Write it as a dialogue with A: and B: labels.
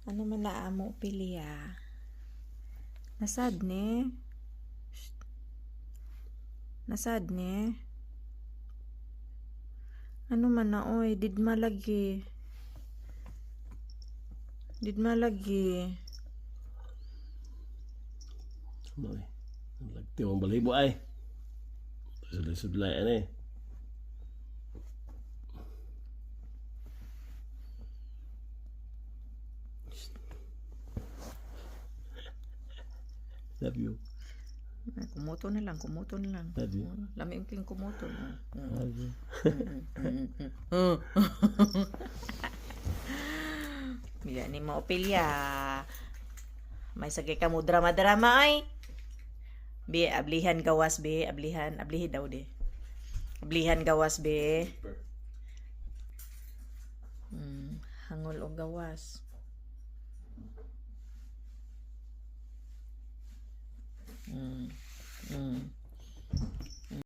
A: Ano man na amo pilya? Nasad ne? Nasad ne? Ano man na oy, did malagi. Did malagi.
B: Ano eh? Lagti mong balibo ay. Sudlay-sudlay ano eh. Love you.
A: Kumuto na lang, kumuto na lang.
B: Love you.
A: Lami yung kumuto.
B: Love you.
A: Yan ni mo pilya. May sagay ka mo drama-drama ay. Be, ablihan gawas be, ablihi daw de. Ablihan gawas be. Hangol o gawas.